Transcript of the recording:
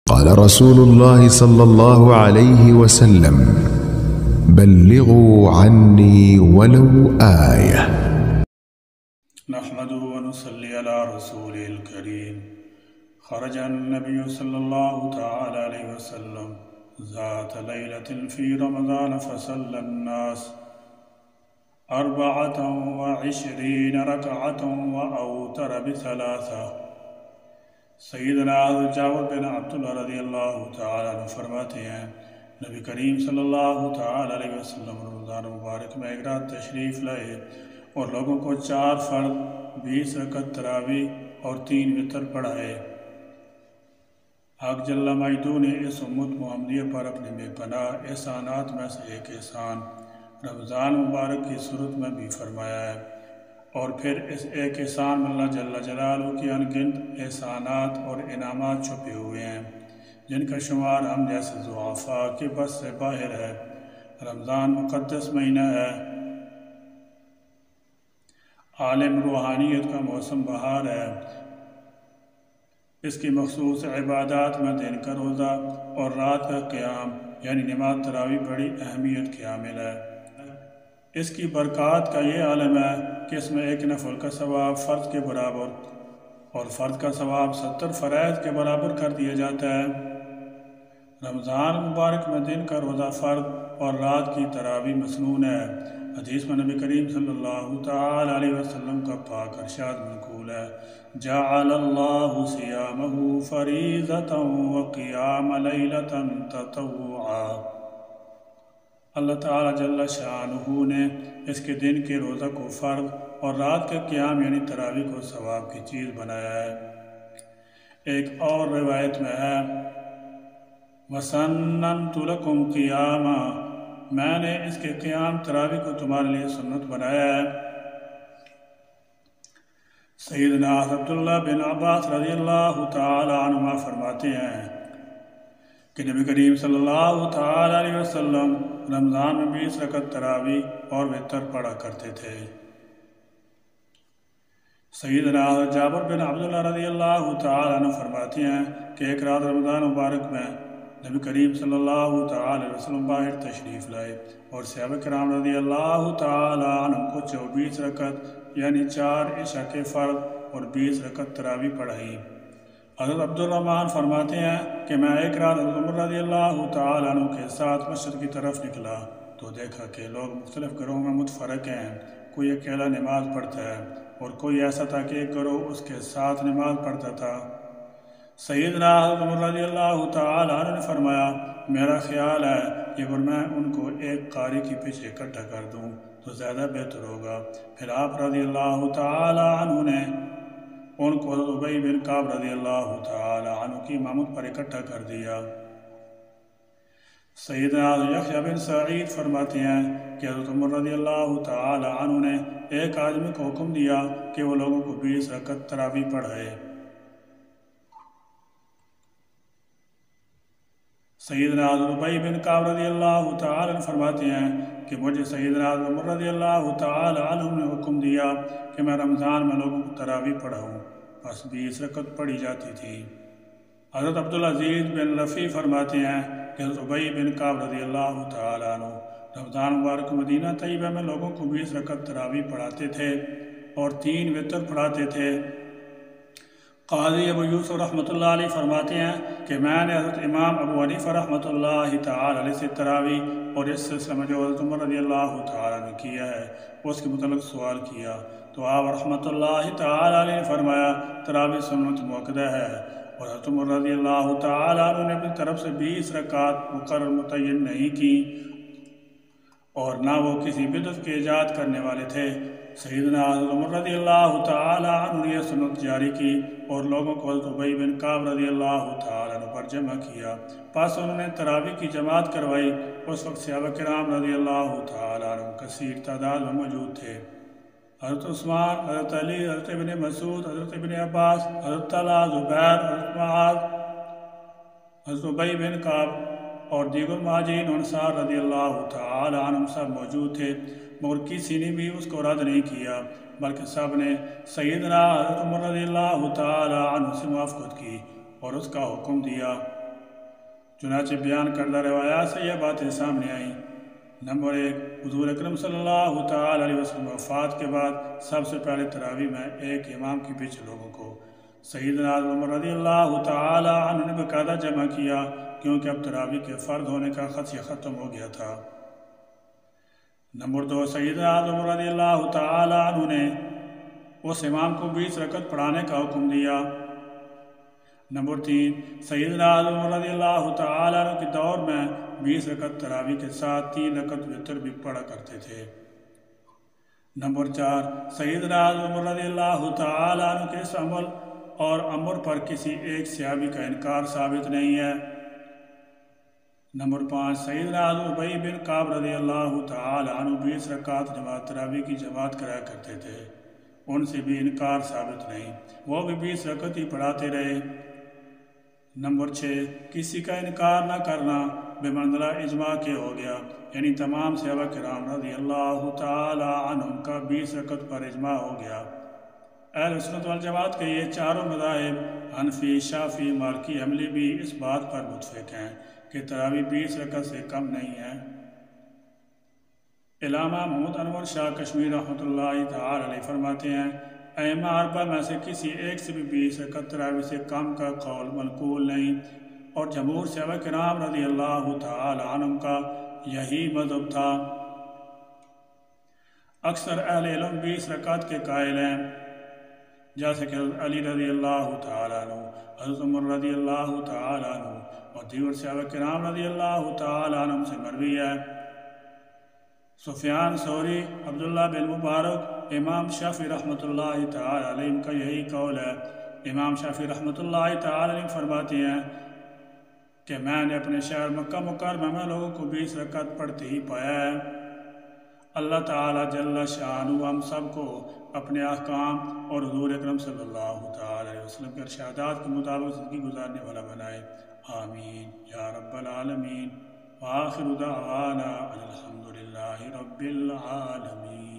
قال رسول الله صلى الله عليه وسلم: بلغوا عني ولو آية. نحمده ونصلي على رسوله الكريم. خرج النبي صلى الله تعالى عليه وسلم ذات ليلة في رمضان فصلى الناس 24 ركعة وأوتر ب3. سیدنا حضرت جابر بن عبداللہ رضی اللہ تعالیٰ عنہ فرماتے ہیں، نبی کریم صلی اللہ تعالیٰ علیہ وسلم رمضان مبارک میں ایک رات تشریف لائے اور لوگوں کو 4 فرض، 20 رکعت تراویح اور 3 وتر پڑھائے۔ حق جل مجدہ نے اس امت محمدیہ پر اپنے بے پناہ احسانات میں سے ایک احسان رمضان مبارک کی صورت میں بھی فرمایا ہے، اور پھر اس ایک احسان میں اللہ جل جلالہ کی انگنت احسانات اور انعامات چھپے ہوئے ہیں جن کا شمار ہم جیسے ضعفاء کے بس سے باہر ہے۔ رمضان مقدس مہینہ ہے، عالم روحانیت کا موسم بہار ہے۔ اس کی مخصوص عبادات میں دن کا روزہ اور رات کا قیام یعنی نماز تراویح بڑی اہمیت کی حامل ہے۔ اس کی برکات کا یہ عالم ہے کہ اس میں ایک نفل کا ثواب فرض کے برابر اور فرض کا ثواب 70 فرائض کے برابر کر دیا جاتا ہے۔ رمضان مبارک میں دن کا روزہ فرض اور رات کی تراویح مسنون ہے۔ حدیث میں نبی کریم صلی اللہ تعالی علیہ وسلم کا پاک ارشاد منقول ہے: جعل اللہ صیامہ فریضۃ وقیام لیلۃ تطوعا۔ اللہ تعالیٰ جل شانہ نے اس کے دن کے روزہ کو فرض اور رات کا قیام یعنی تراویح کو ثواب کی چیز بنایا ہے۔ ایک اور روایت میں ہے: وَسَنَّنْتُ لَكُمْ قِيَامًا، میں نے اس کے قیام تراویح کو تمہارے لیے سنت بنایا ہے۔ سیدنا عبداللہ بن عباس رضی اللہ تعالی عنہما فرماتے ہیں کہ نبی کریم صلی اللہ تعالی علیہ وسلم رمضان میں 20 رکعت تراویح اور وتر پڑھا کرتے تھے۔ سیدنا جابر بن عبداللہ رضی اللہ تعالی عنہ فرماتے ہیں کہ ایک رات رمضان مبارک میں نبی کریم صلی اللہ تعالی علیہ وسلم باہر تشریف لائے اور صحابہ کرام رضی اللہ تعالی عنہ کو 24 رکعت یعنی 4 عشاء کے فرض اور 20 رکعت تراویح پڑھائی۔ حضرت عبد الرحمن فرماتے ہیں کہ میں ایک رات حضرت عمر رضی اللہ تعالی عنہ کے ساتھ مسجد کی طرف نکلا تو دیکھا کہ لوگ مختلف گروہوں میں متفرق ہیں، کوئی اکیلا نماز پڑھتا ہے اور کوئی ایسا تھا کہ ایک گروہ اس کے ساتھ نماز پڑھتا تھا۔ سیدنا حضرت عمر رضی اللہ تعالی عنہ نے فرمایا: میرا خیال ہے کہ اگر میں ان کو ایک قاری کے پیچھے اکٹھا کر دوں تو زیادہ بہتر ہوگا۔ پھر آپ رضی اللہ تعالی عنہ نے ان کو حضرت ابی بن کعب رضی اللہ تعالی عنہ کی امامت پر اکٹھا کر دیا۔ سیدنا یحییٰ بن سعید فرماتے ہیں کہ حضرت عمر رضی اللہ تعالی عنہ نے ایک آدمی کو حکم دیا کہ وہ لوگوں کو 20 رکعت تراویح پڑھائے۔ سیدنا حضرت ابی بن کعب رضی اللہ تعالی عنہ فرماتے ہیں کہ مجھے سیدنا حضرت عمر رضی اللہ تعالی عنہ نے حکم دیا کہ میں رمضان میں لوگوں کو تراویح پڑھاؤں، بس 20 رکعت پڑھی جاتی تھی۔ حضرت عبدالعزیز بن رفیع فرماتے ہیں کہ حضرت ابی بن کعب رضی اللہ تعالی عنہ رمضان مبارک مدینہ طیبہ میں لوگوں کو 20 رکعت تراویح پڑھاتے تھے اور 3 وتر پڑھاتے تھے۔ قاضی ابو یوسف رحمۃ اللہ علیہ فرماتے ہیں کہ میں نے حضرت امام ابو حنیفہ رحمۃ اللہ تعالی علیہ سے تراویح اور اس سلسلے میں جو حضرت عمر رضی اللہ تعالی نے کیا ہے اس کے متعلق سوال کیا تو آپ رحمۃ اللہ تعالی علیہ نے فرمایا: تراویح سنت مؤکدہ ہے، اور حضرت عمر رضی اللہ تعالی عنہ نے اپنی طرف سے 20 رکعت مقرر متعین نہیں کی اور نہ وہ کسی بدعت کے ایجاد کرنے والے تھے۔ سیدنا حضرت عمر رضی اللہ تعالی عنہ نے یہ سنت جاری کی اور لوگوں کو حضرت ابی بن کعب رضی اللہ تعالی عنہ پر جمع کیا، پس انہوں نے تراویح کی جماعت کروائی۔ اس وقت صحابہ کرام رضی اللہ تعالی عنہ کثیر تعداد میں موجود تھے۔ حضرت عثمان، حضرت علی، حضرت ابن مسعود، حضرت ابن عباس، حضرت طلحہ، زبیر، حضرت معاذ، حضرت ابی بن کعب اور دیگر مہاجرین و انصار رضی اللہ تعالی عنہم سب موجود تھے، مگر کسی نے بھی اس کو رد نہیں کیا، بلکہ سب نے سیدنا حضرت عمر رضی اللہ تعالی عنہ سے موافقت کی اور اس کا حکم دیا۔ چنانچہ بیان کردہ روایات سے یہ باتیں سامنے آئیں۔ نمبر 1، حضور اکرم صلی اللہ تعالی علیہ وسلم وفات کے بعد سب سے پہلے تراویح میں ایک امام کے پیچھے لوگوں کو سیدنا عمر رضی اللہ تعالی عنہ نے باقاعدہ جمع کیا، کیونکہ اب تراویح کے فرض ہونے کا خدشہ ختم ہو گیا تھا۔ نمبر 2، سیدنا عمر رضی اللہ تعالی عنہ نے اس امام کو 20 رکعت پڑھانے کا حکم دیا۔ نمبر 3، سیدنا عمر رضی اللہ تعالی عنہ کے دور میں 20 رکعت تراویح کے ساتھ 3 رکعت وتر بھی پڑھا کرتے تھے۔ نمبر 4، سیدنا عمر رضی اللہ تعالی عنہ کے اس عمل اور امر پر کسی ایک صحابی کا انکار ثابت نہیں ہے۔ نمبر 5، سیدنا ابی بن کعب رضی اللہ تعالی عنہ 20 رکعت جماعت تراویح کی جماعت کرایا کرتے تھے، ان سے بھی انکار ثابت نہیں، وہ بھی 20 رکعت ہی پڑھاتے رہے۔ نمبر 6، کسی کا انکار نہ کرنا بے منزلہ اجماع کے ہو گیا، یعنی تمام صحابہ کرام رضی اللہ تعالی عنہم کا 20 رکعت پر اجماع ہو گیا۔ اہل سنت والجماعت کے یہ چاروں مذاہب حنفی، شافعی، مالکی، حنبلی بھی اس بات پر متفق ہیں کہ تراویح 20 رکعت سے کم نہیں ہے۔ علامہ محمد انور شاہ کشمیری رحمۃ اللہ تعالی علیہ فرماتے ہیں، ائمہ اربعہ میں سے کسی ایک سے بھی 20 رکعت تراویح سے کم کا قول منقول نہیں، اور جمہور صحابہ کرام رضی اللہ تعالی عنہم کا یہی مذہب تھا۔ اکثر اہل علم 20 رکعت کے قائل ہیں، جیسے کہ حضرت علی رضی اللہ تعالی عنہ، حضرت عمر رضی اللہ تعالی عنہ اور دیگر صحابہ کرام رضی اللہ تعالی عنہم سے مروی ہے۔ سفیان ثوری، عبداللہ بن مبارک، امام شافعی رحمۃ اللہ تعالی علیہ کا یہی قول ہے۔ امام شافعی رحمۃ اللہ تعالی علیہ فرماتے ہیں کہ میں نے اپنے شہر مکہ مکرمہ میں لوگوں کو 20 رکعت پڑھتے ہی پایا ہے۔ اللہ تعالیٰ جل شانہ ہم سب کو اپنے احکام اور حضور اکرم صلی اللہ تعالی علیہ وسلم کے ارشادات کے مطابق زندگی گزارنے والا بنائے، آمین یا رب العالمین۔ وآخر دعوانا الحمد للہ رب العالمین۔